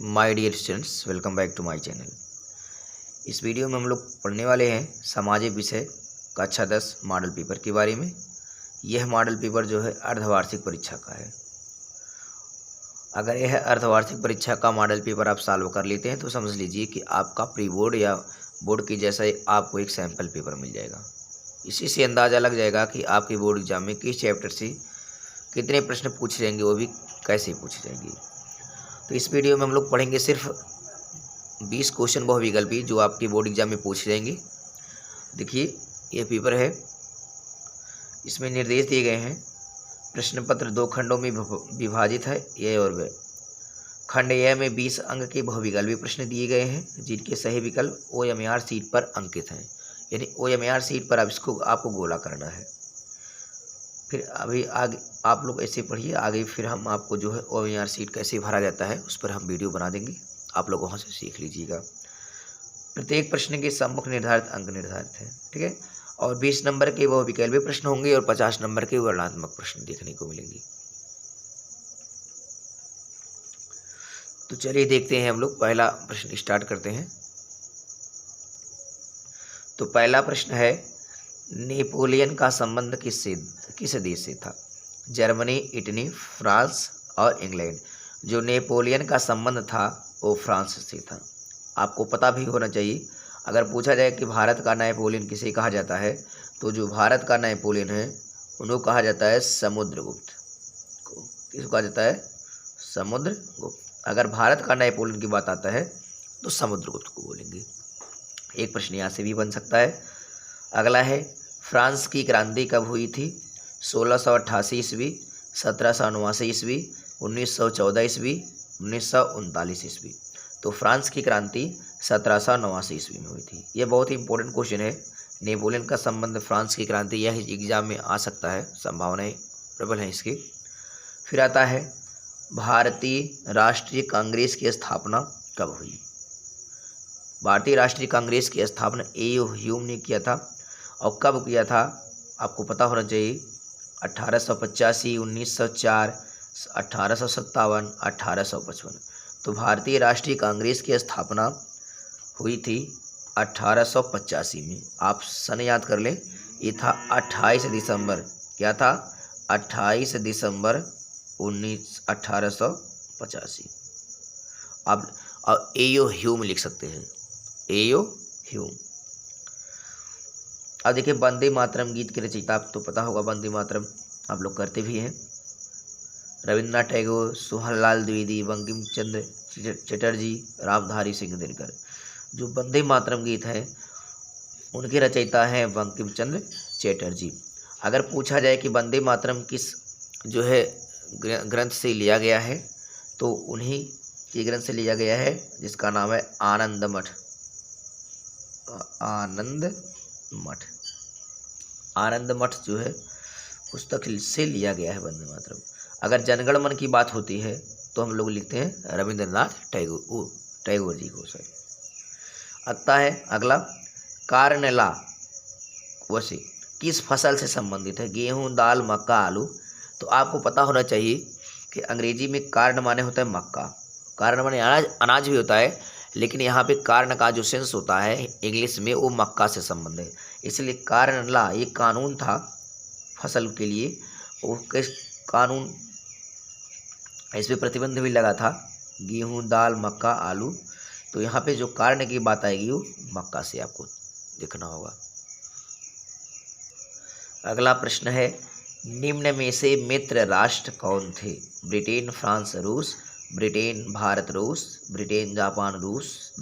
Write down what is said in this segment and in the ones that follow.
My dear students, welcome back to my channel. इस video में हम लोग पढ़ने वाले हैं सामाजिक विषय कक्षा 10 मॉडल पेपर के बारे में। यह मॉडल पेपर जो है अर्धवार्षिक परीक्षा का है। अगर यह अर्धवार्षिक परीक्षा का मॉडल पेपर आप सॉल्व कर लेते हैं तो समझ लीजिए कि आपका प्री बोर्ड या बोर्ड के जैसा ही आपको एक सैम्पल पेपर मिल जाएगा। इसी से अंदाज़ा लग जाएगा कि आपके बोर्ड एग्जाम में किस चैप्टर से कितने प्रश्न पूछे जाएंगे, वो भी कैसे पूछे जाएंगे। तो इस वीडियो में हम लोग पढ़ेंगे सिर्फ 20 क्वेश्चन बहुविकल्पी जो आपके बोर्ड एग्जाम में पूछे जाएंगे। देखिए ये पेपर है, इसमें निर्देश दिए गए हैं। प्रश्न पत्र 2 खंडों में विभाजित है, ए और ब। खंड ए में 20 अंक के बहुविकल्पी प्रश्न दिए गए हैं जिनके सही विकल्प OMR सीट पर अंकित हैं। यानी OMR सीट पर आपको गोला करना है। फिर अभी आगे आप लोग ऐसे पढ़िए, आगे फिर हम आपको जो है OMR सीट कैसे भरा जाता है उस पर हम वीडियो बना देंगे, आप लोग वहाँ से सीख लीजिएगा। प्रत्येक प्रश्न के सम्मुख निर्धारित अंक निर्धारित है, ठीक है। और 20 नंबर के बहुविकल्पी प्रश्न होंगे और 50 नंबर के वर्णनात्मक प्रश्न देखने को मिलेंगे। तो चलिए देखते हैं हम लोग, पहला प्रश्न स्टार्ट करते हैं। तो पहला प्रश्न है, नेपोलियन का संबंध किस देश से था? जर्मनी, इटली, फ्रांस और इंग्लैंड। जो नेपोलियन का संबंध था वो फ्रांस से था। आपको पता भी होना चाहिए। अगर पूछा जाए कि भारत का नेपोलियन किसे कहा जाता है, तो जो भारत का नेपोलियन है उनको कहा जाता है समुद्रगुप्त को। किसको कहा जाता है? समुद्रगुप्त। अगर भारत का नेपोलियन की बात आता है तो समुद्रगुप्त को बोलेंगे। एक प्रश्न यहाँ से भी बन सकता है। अगला है, फ्रांस की क्रांति कब हुई थी? 1688 ईस्वी, 1789 ईस्वी, 1914 ईस्वी, 1939 ईस्वी। तो फ्रांस की क्रांति 1789 ईस्वी में हुई थी। यह बहुत ही इंपॉर्टेंट क्वेश्चन है। नेपोलियन का संबंध फ्रांस की क्रांति, यह एग्जाम में आ सकता है, संभावनाएं प्रबल हैं इसकी। फिर आता है, भारतीय राष्ट्रीय कांग्रेस की स्थापना कब हुई? भारतीय राष्ट्रीय कांग्रेस की स्थापना A.O. ह्यूम ने किया था। और कब किया था आपको पता होना चाहिए। 1885, 1904, 1857, 1855। तो भारतीय राष्ट्रीय कांग्रेस की स्थापना हुई थी 1885 में। आप सन याद कर लें, ये था 28 दिसंबर। क्या था? 28 दिसंबर 1885। आप A.O. ह्यूम लिख सकते हैं, A.O. ह्यूम। अब देखिए, वंदे मातरम गीत के रचयिता आपको तो पता होगा, वंदे मातरम आप लोग करते भी हैं। रविन्द्रनाथ टैगोर, सोहनलाल द्विवेदी, बंकिम चंद्र चटर्जी, रामधारी सिंह दिनकर। जो वंदे मातरम गीत है उनके रचयिता हैं बंकिम चंद्र चटर्जी। अगर पूछा जाए कि वंदे मातरम किस जो है ग्रंथ से लिया गया है, तो उन्हीं के ग्रंथ से लिया गया है जिसका नाम है आनंद मठ। आनंद मठ जो है पुस्तक से लिया गया है वंदे मातरम। अगर जनगण मन की बात होती है तो हम लोग लिखते हैं रविंद्रनाथ टैगोर जी को। सर आता है अगला, कार्नला वैसे किस फसल से संबंधित है? गेहूं, दाल, मक्का, आलू। तो आपको पता होना चाहिए कि अंग्रेजी में कार्न माने होता है मक्का, कार्न माने अनाज भी होता है, लेकिन यहाँ पे कार्न का जो सेंस होता है इंग्लिश में वो मक्का से संबंध है। इसलिए कार्नला ये कानून था फसल के लिए। वो किस कानून, इस पर प्रतिबंध भी लगा था, गेहूं, दाल, मक्का, आलू। तो यहाँ पे जो कारण की बात आएगी वो मक्का से आपको देखना होगा। अगला प्रश्न है, निम्न में से मित्र राष्ट्र कौन थे? ब्रिटेन, फ्रांस, रूस, ब्रिटेन, भारत, रूस, ब्रिटेन, जापान, रूस,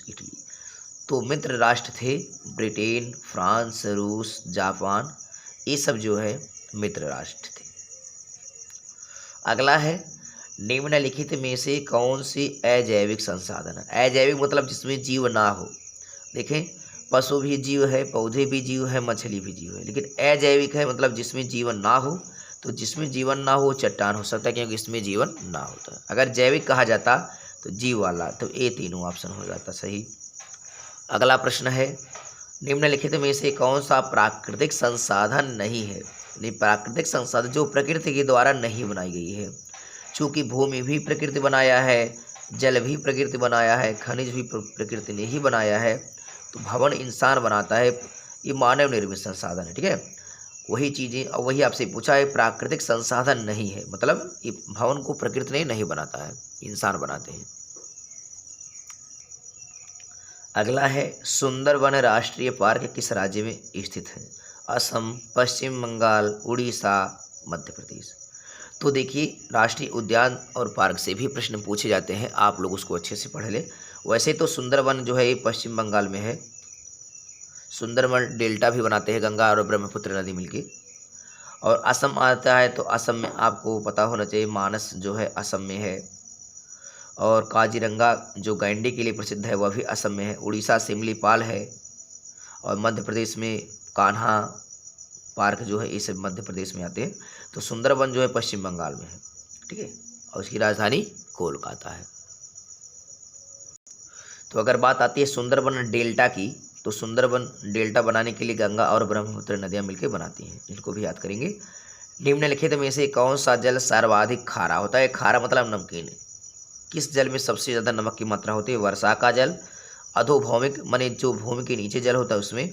इटली। तो मित्र राष्ट्र थे ब्रिटेन, फ्रांस, रूस, जापान, ये सब जो है मित्र राष्ट्र थे। अगला है, निम्नलिखित में से कौन सी अजैविक संसाधन है? अजैविक मतलब जिसमें जीव ना हो। देखें, पशु भी जीव है, पौधे भी जीव है, मछली भी जीव है, लेकिन अजैविक है मतलब जिसमें जीवन ना हो। तो जिसमें जीवन ना हो चट्टान हो सकता है, क्योंकि इसमें जीवन ना होता। अगर जैविक कहा जाता तो जीव वाला, तो ये तीनों ऑप्शन हो जाता सही। अगला प्रश्न है, निम्नलिखित में से कौन सा प्राकृतिक संसाधन नहीं है? प्राकृतिक संसाधन जो प्रकृति के द्वारा नहीं बनाई गई है। चूँकि भूमि भी प्रकृति बनाया है, जल भी प्रकृति बनाया है, खनिज भी प्रकृति ने ही बनाया है, तो भवन इंसान बनाता है, ये मानव निर्मित संसाधन है। ठीक है, वही चीज़ें और वही आपसे पूछा है, प्राकृतिक संसाधन नहीं है, मतलब ये भवन को प्रकृति ने नहीं बनाता है, इंसान बनाते हैं। अगला है सुंदरबन राष्ट्रीय पार्क किस राज्य में स्थित है? असम, पश्चिम बंगाल, उड़ीसा, मध्य प्रदेश। तो देखिए, राष्ट्रीय उद्यान और पार्क से भी प्रश्न पूछे जाते हैं, आप लोग उसको अच्छे से पढ़ लें। वैसे तो सुंदरबन जो है ये पश्चिम बंगाल में है। सुंदरबन डेल्टा भी बनाते हैं गंगा और ब्रह्मपुत्र नदी मिलके। और असम आता है तो असम में आपको पता होना चाहिए, मानस जो है असम में है। और काजीरंगा जो गैंडे के लिए प्रसिद्ध है वह भी असम में है। उड़ीसा सिमलीपाल है। और मध्य प्रदेश में कान्हा पार्क जो है ये सब मध्य प्रदेश में आते हैं। तो सुंदरबन जो है पश्चिम बंगाल में है। ठीक है, और उसकी राजधानी कोलकाता है। तो अगर बात आती है सुंदरबन डेल्टा की, तो सुंदरबन डेल्टा बनाने के लिए गंगा और ब्रह्मपुत्र नदियाँ मिलकर बनाती हैं, इनको भी याद करेंगे। निम्नलिखित में से कौन सा जल सर्वाधिक खारा होता है? खारा मतलब नमकीन। किस जल में सबसे ज़्यादा नमक की मात्रा होती है? वर्षा का जल, अधोभौमिक माने जो भूमि के नीचे जल होता है उसमें,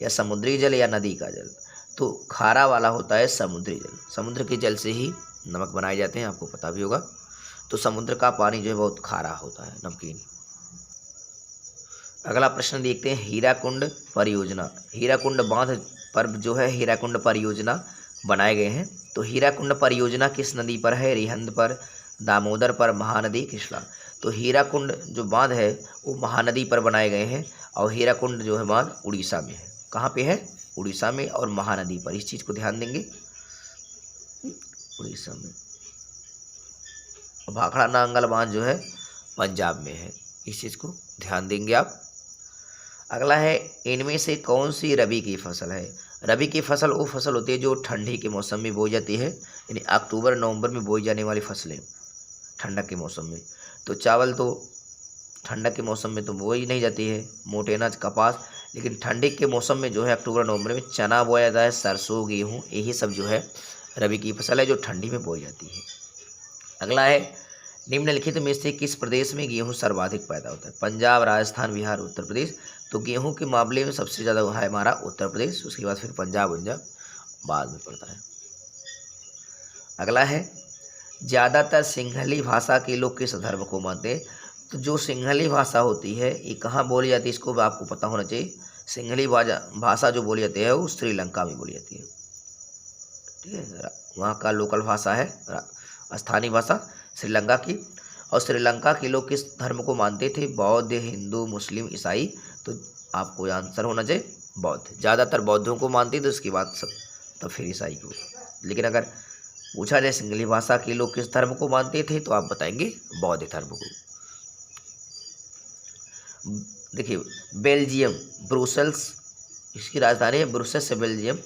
या समुद्री जल, या नदी का जल। तो खारा वाला होता है समुद्री जल। समुद्र के जल से ही नमक बनाए जाते हैं, आपको पता भी होगा। तो समुद्र का पानी जो है बहुत खारा होता है, नमकीन। अगला प्रश्न देखते हैं, हीराकुंड परियोजना। हीराकुंड बांध पर जो है हीराकुंड परियोजना बनाए गए हैं। तो हीराकुंड परियोजना किस नदी पर है? रिहंद पर, दामोदर पर, महानदी, कृष्णा। तो हीराकुंड जो बांध है वो महानदी पर बनाए गए हैं। और हीराकुंड जो है बांध उड़ीसा में है। कहाँ पे है? उड़ीसा में और महानदी पर। इस चीज़ को ध्यान देंगे, उड़ीसा में। भाखड़ा नांगल बांध जो है पंजाब में है, इस चीज़ को ध्यान देंगे आप। अगला है, इनमें से कौन सी रबी की फसल है? रबी की फसल वो फसल होती है जो ठंडी के मौसम में बोई जाती है, यानी अक्टूबर नवंबर में बोई जाने वाली फसलें ठंडक के मौसम में। तो चावल तो ठंडक के मौसम में तो बोई नहीं जाती है, मोटे अनाज, कपास। लेकिन ठंडी के मौसम में जो है अक्टूबर नवंबर में चना बोया जाता है, सरसों, गेहूँ, यही सब जो है रबी की फसल है जो ठंडी में बोई जाती है। अगला है, निम्नलिखित में से किस प्रदेश में गेहूँ सर्वाधिक पैदा होता है? पंजाब, राजस्थान, बिहार, उत्तर प्रदेश। तो गेहूं के मामले में सबसे ज़्यादा है हमारा उत्तर प्रदेश, उसके बाद फिर पंजाब बाद में पड़ता है। अगला है, ज़्यादातर सिंहली भाषा के लोग किस धर्म को मानते हैं? तो जो सिंहली भाषा होती है ये कहाँ बोली जाती है, इसको भी आपको पता होना चाहिए। सिंहली भाषा जो बोली जाती है वो श्रीलंका में बोली जाती है। ठीक है, वहाँ का लोकल भाषा है, स्थानीय भाषा श्रीलंका की। और श्रीलंका के लोग किस धर्म को मानते थे? बौद्ध, हिंदू, मुस्लिम, ईसाई। तो आपको आंसर होना चाहिए बौद्ध। ज़्यादातर बौद्धों को मानते थे, उसके बाद सब तो फिर ईसाई को। लेकिन अगर पूछा जाए सिंहली भाषा के लोग किस धर्म को मानते थे, तो आप बताएंगे बौद्ध धर्म को। देखिए, बेल्जियम, ब्रुसेल्स इसकी राजधानी है, ब्रुसेल्स से बेल्जियम।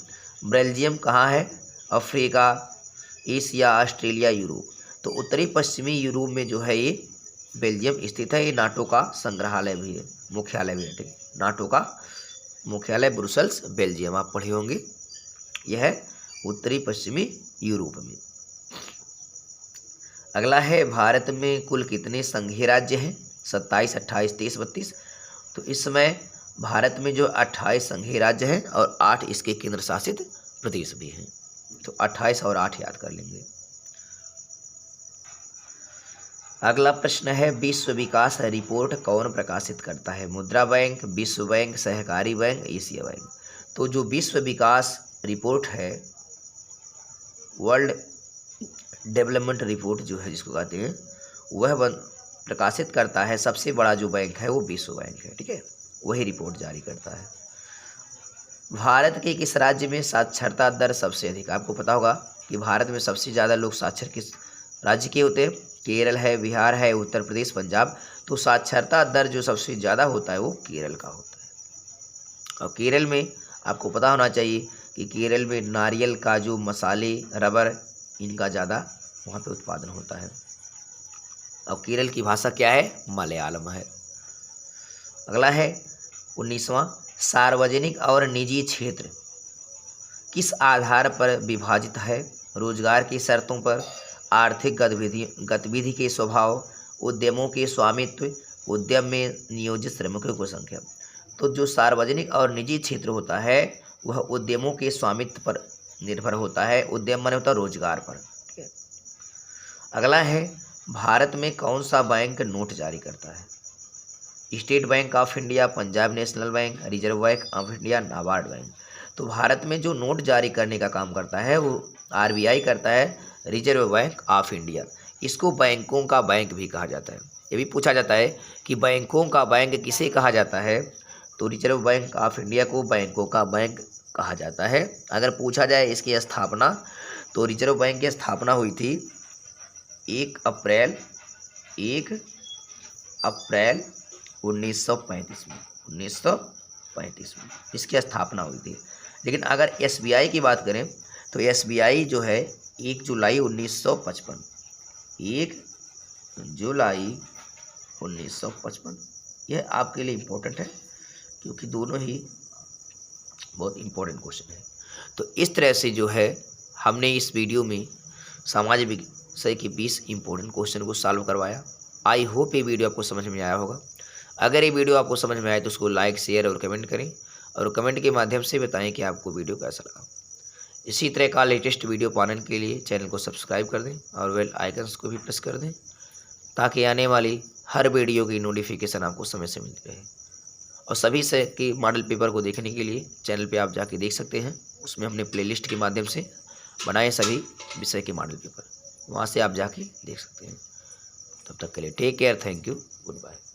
बेल्जियम कहाँ है? Africa, Asia, Australia, Europe. तो उत्तरी पश्चिमी यूरोप में जो है ये बेल्जियम स्थित है। ये नाटो का संग्रहालय भी है, मुख्यालय भी है। ठीक, नाटो का मुख्यालय ब्रुसेल्स, बेल्जियम, आप पढ़े होंगे। यह है उत्तरी पश्चिमी यूरोप में। अगला है, भारत में कुल कितने संघीय राज्य हैं? 27, 28, 30, 32। तो इस समय भारत में जो 28 संघीय राज्य हैं और 8 इसके केंद्र शासित प्रदेश भी हैं। तो 28 और 8 याद कर लेंगे। अगला प्रश्न है, विश्व विकास रिपोर्ट कौन प्रकाशित करता है? मुद्रा बैंक, विश्व बैंक, सहकारी बैंक, एशिया बैंक। तो जो विश्व विकास रिपोर्ट है, वर्ल्ड डेवलपमेंट रिपोर्ट जो है जिसको कहते हैं, वह प्रकाशित करता है। सबसे बड़ा जो बैंक है वो विश्व बैंक है। ठीक है, वही रिपोर्ट जारी करता है। भारत के किस राज्य में साक्षरता दर सबसे अधिक? आपको पता होगा कि भारत में सबसे ज़्यादा लोग साक्षर किस राज्य के होते हैं? केरल है, बिहार है, उत्तर प्रदेश, पंजाब। तो साक्षरता दर जो सबसे ज़्यादा होता है वो केरल का होता है। और केरल में आपको पता होना चाहिए कि केरल में नारियल, काजू, मसाले, रबर, इनका ज़्यादा वहाँ पे उत्पादन होता है। और केरल की भाषा क्या है? मलयालम है। अगला है 19वां, सार्वजनिक और निजी क्षेत्र किस आधार पर विभाजित है? रोजगार की शर्तों पर, आर्थिक गतिविधि के स्वभाव, उद्यमों के स्वामित्व, उद्यम में नियोजित श्रमिकों की संख्या। तो जो सार्वजनिक और निजी क्षेत्र होता है वह उद्यमों के स्वामित्व पर निर्भर होता है। उद्यम माने होता है रोजगार पर। ठीक है। अगला है, भारत में कौन सा बैंक नोट जारी करता है? State bank of India, Punjab national bank, reserve bank of India, NABARD bank. तो भारत में जो नोट जारी करने का काम करता है वो आरबीआई करता है, रिजर्व बैंक ऑफ इंडिया। इसको बैंकों का बैंक भी कहा जाता है। ये भी पूछा जाता है कि बैंकों का बैंक किसे कहा जाता है, तो रिजर्व बैंक ऑफ इंडिया को बैंकों का बैंक कहा जाता है। अगर पूछा जाए इसकी स्थापना, तो रिजर्व बैंक की स्थापना हुई थी 1 अप्रैल 1935 में। 1935 में इसकी स्थापना हुई थी। लेकिन अगर एसबीआई की बात करें तो एसबीआई जो है 1 जुलाई 1955, 1 जुलाई 1955। यह आपके लिए इम्पोर्टेंट है क्योंकि दोनों ही बहुत इम्पोर्टेंट क्वेश्चन है। तो इस तरह से जो है हमने इस वीडियो में समाज विषय के 20 इम्पोर्टेंट क्वेश्चन को सॉल्व करवाया। आई होप ये वीडियो आपको समझ में आया होगा। अगर ये वीडियो आपको समझ में आए तो उसको लाइक, शेयर और कमेंट करें, और कमेंट के माध्यम से बताएं कि आपको वीडियो कैसा लगा। इसी तरह का लेटेस्ट वीडियो पाने के लिए चैनल को सब्सक्राइब कर दें और बेल आइकन्स को भी प्रेस कर दें, ताकि आने वाली हर वीडियो की नोटिफिकेशन आपको समय से मिलती रहे। और सभी से की मॉडल पेपर को देखने के लिए चैनल पे आप जाके देख सकते हैं। उसमें हमने प्लेलिस्ट के माध्यम से बनाए सभी विषय के मॉडल पेपर, वहाँ से आप जाके देख सकते हैं। तब तक के लिए take care, thank you, good bye.